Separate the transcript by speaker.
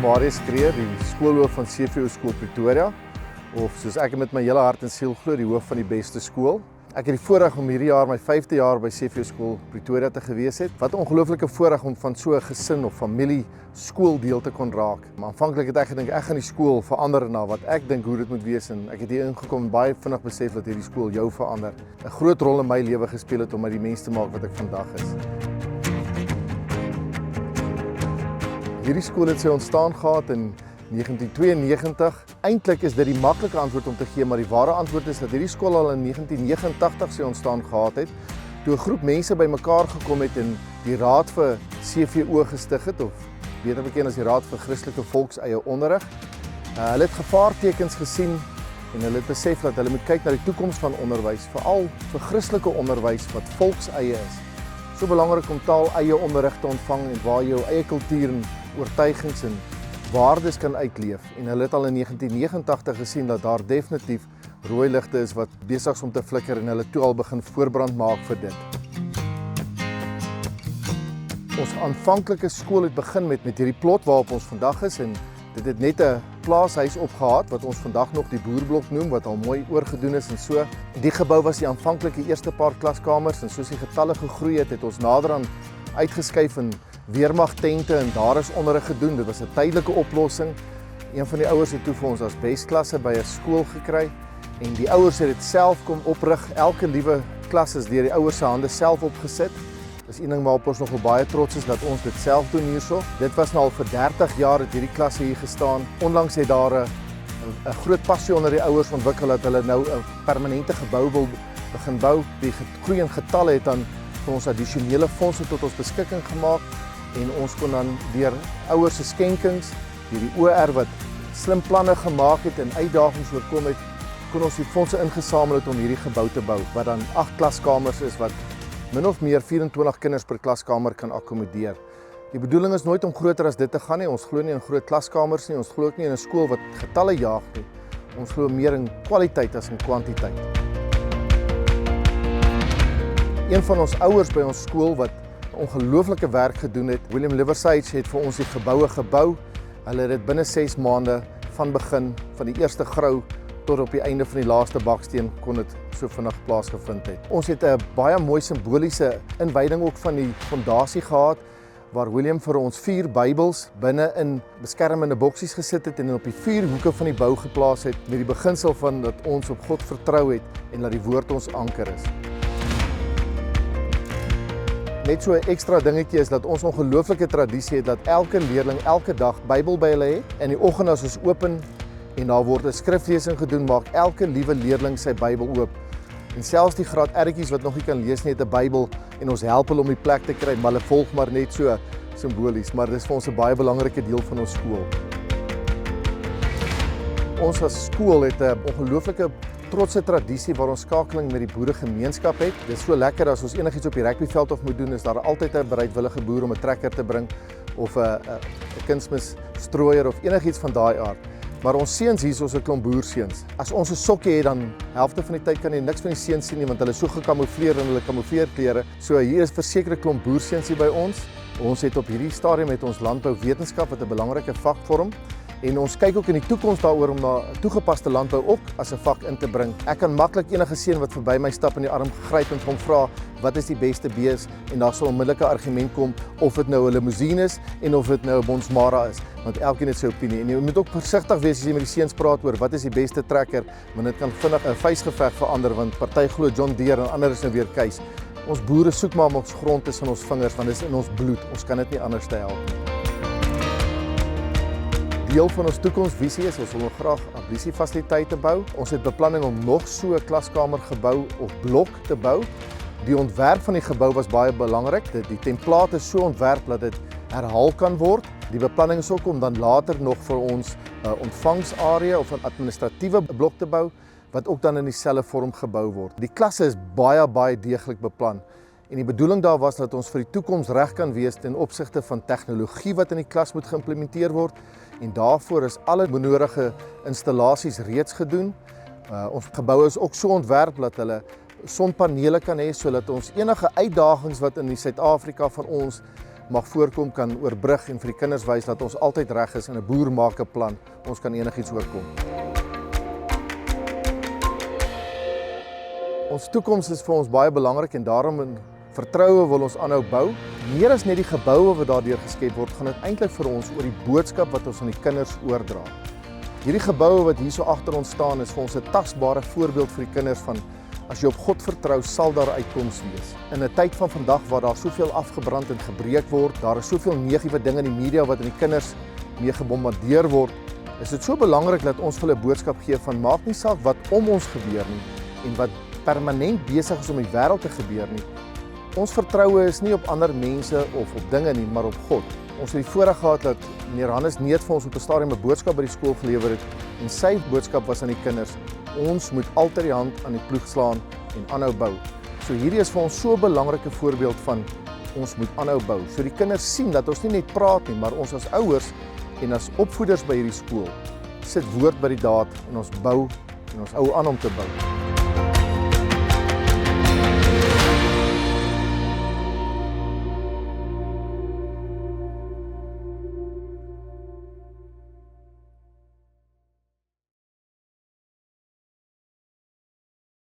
Speaker 1: Marius Kreer, die skoolhoof van CVO Skool Pretoria, of soos ek met my hele hart en siel glo, die hoof van die beste skool. Ek het die voorreg om hierdie jaar my 5de jaar by CVO Skool Pretoria te gewees het. Wat 'n ongelooflike voorreg om van so 'n gesin of familie skool deel te kon raak. Maar aanvanklik het ek gedink ek gaan die skool verander na wat ek dink hoe dit moet wees, en ek het hier ingekom en baie vinnig besef dat hierdie skool jou verander. 'n Groot rol in my lewe gespeel het om my die mens te maak wat ek vandag is. Hierdie skool het sy ontstaan gehad in 1992. Eintlik is dit die maklike antwoord om te gee, maar die ware antwoord is dat hierdie skool al in 1989 sy ontstaan gehad het, toe 'n groep mense bymekaar gekom het en die Raad vir CVO gestig het, of beter bekend as die Raad vir Christelike Volkseie Onderrig. Hulle het gevaartekens gesien en hulle het besef dat hulle moet kyk na die toekoms van onderwys, veral vir Christelike onderwys wat volkseie is. So belangrik om taal-eie onderrig te ontvang en waar jy jou eie kultuur en oortuigings en waardes kan uitleef. En hulle het al in 1989 gesien dat daar definitief rooi ligte is wat besig is om te flikker, en hulle toe al begin voorbrand maak vir dit. Ons aanvanklike skool het begin met hierdie plot waarop ons vandag is, en dit het net 'n plaashuis opgehad wat ons vandag nog die boerblok noem, wat al mooi oorgedoen is en so. Die gebou was die aanvanklike eerste paar klaskamers, en soos die getalle gegroei het ons naderhand uitgeskuif in weermagtente en daar is onderrig gedoen. Dit was 'n tydelike oplossing. Een van die ouers het toe vir ons as besklasse by 'n skool gekry, en die ouers het dit self kom oprig. Elke liewe klas is deur die ouers se hande self opgesit. Dis een ding waarop ons nogal baie trots is dat ons dit self doen hierso. Dit was nou al vir 30 jaar het hierdie klasse hier gestaan. Onlangs het daar 'n groot passie onder die ouers ontwikkel dat hulle nou 'n permanente gebou wil begin bou. Die groei in getalle het dan vir ons addisionele fondse tot ons beskikking gemaak, en ons kon dan deur ouers se skenkings, hierdie OR wat slim planne gemaak het en uitdagings oorkom het, kon ons die fondse ingesamel het om hierdie gebou te bou, wat dan 8 klaskamers is wat min of meer 24 kinders per klaskamer kan akkommodeer. Die bedoeling is nooit om groter as dit te gaan nie. Ons glo nie in groot klaskamers nie. Ons glo ook nie in 'n skool wat getalle jaag nie. Ons glo meer in kwaliteit as in kwantiteit. Een van ons ouers by ons skool wat ongelooflike werk gedoen het, William Liversidge, het vir ons die geboue gebou. Hulle het dit binne 6 maande van begin, van die eerste grou tot op die einde van die laaste baksteen, kon dit so vinnig plaasgevind het. Ons het 'n baie mooi simboliese inwyding ook van die fondasie gehad, waar William vir ons 4 Bybels binne in beskermende boksies gesit het en op die 4 hoeke van die bou geplaas het, met die beginsel van dat ons op God vertrou het en dat die woord ons anker is. Net so 'n ekstra dingetjie is dat ons ongelooflike tradisie het dat elke leerling elke dag Bybel by hulle het. In die oggend as ons open en daar word 'n skriflesing gedoen, maak elke liewe leerling sy Bybel oop. En selfs die graad ertjies wat nog nie kan lees nie, het 'n Bybel, en ons help hulle om die plek te kry, maar hulle volg maar net so simbolies, maar dis vir ons 'n baie belangrike deel van ons skool. Ons as skool het 'n ongelooflike trotse tradisie waar ons skakeling met die boeregemeenskap het. Dit is so lekker as ons enigiets op die rugbyveld of moet doen, is daar altyd 'n bereidwillige boer om 'n trekker te bring of 'n kunsmisstrooier of enigiets van daai aard. Maar ons seuns hier is 'n klomp boerseuns. As ons 'n sokkie het, dan helfte van die tyd kan jy niks van die seuns sien nie, want hulle is so gekamoufleer in hulle kamoufleerklere. So hier is verseker 'n klomp boerseuns hier by ons. Ons het op hierdie stadium met ons landbouwetenskap wat 'n belangrike vak vorm. En ons kyk ook in die toekoms daaroor om na toegepaste landbou ook as 'n vak in te bring. Ek kan maklik enige seun wat verby my stap in die arm gryp en hom vra wat is die beste bees, en daar sal 'n onmiddellike argument kom of dit nou 'n limousine is en of dit nou 'n Bonsmara is, want elkeen het sy opinie. En jy moet ook versigtig wees as jy met die seuns praat oor wat is die beste trekker, want dit kan vinnig 'n vuisgeveg verander, want party glo John Deere en ander is nou weer keis. Ons boere soek maar om ons grond tussen ons vingers, want dit is in ons bloed. Ons kan dit nie anders te help nie. Deel van ons toekomsvisie is, ons wil graag ambisiefasiliteite bou. Ons het beplanning om nog so 'n klaskamergebou of blok te bou. Die ontwerp van die gebou was baie belangrik. Die template is so ontwerp dat dit herhaal kan word. Die beplanning is ook om dan later nog vir ons 'n ontvangsarea of 'n administratiewe blok te bou, wat ook dan in dieselfde vorm gebou word. Die klasse is baie deeglik beplan. En die bedoeling daar was dat ons vir die toekoms reg kan wees ten opsigte van tegnologie wat in die klas moet geïmplementeer word. En daarvoor is alle benodigde installasies reeds gedoen. Ons geboue is ook so ontwerp dat hulle sonpanele kan hê, sodat ons enige uitdagings wat in die Suid-Afrika van ons mag voorkom, kan oorbrug en vir die kinders wys dat ons altyd reg is en 'n boer maak 'n plan. Ons kan enigiets oorkom. Ons toekoms is vir ons baie belangrik en daarom in vertroue wil ons aanhou bou. Meer as net die geboue wat daardeur geskep word, gaan dit eintlik vir ons oor die boodskap wat ons aan die kinders oordra. Hierdie geboue wat hier so agter ons staan is vir ons 'n tasbare voorbeeld vir die kinders van as jy op God vertrou, sal daar uitkoms wees. In 'n tyd van vandag waar daar soveel afgebrand en gebreek word, daar is soveel negatiewe dinge in die media wat aan die kinders mee gebombardeer word, is dit so belangrik dat ons hulle 'n boodskap gee van maak nie saak wat om ons gebeur nie en wat permanent besig is om die wêreld te gebeur nie. Ons vertroue is nie op ander mense of op dinge nie, maar op God. Ons het die voorreg gehad dat meneer Hannes Neet vir ons op 'n stadium 'n boodskap by die skool gelewer het en sy boodskap was aan die kinders: ons moet altyd die hand aan die ploeg slaan en aanhou bou. So hierdie is vir ons so 'n belangrike voorbeeld van ons moet aanhou bou. So die kinders sien dat ons nie net praat nie, maar ons as ouers en as opvoeders by hierdie skool sit woord by die daad en ons bou en ons hou aan om te bou.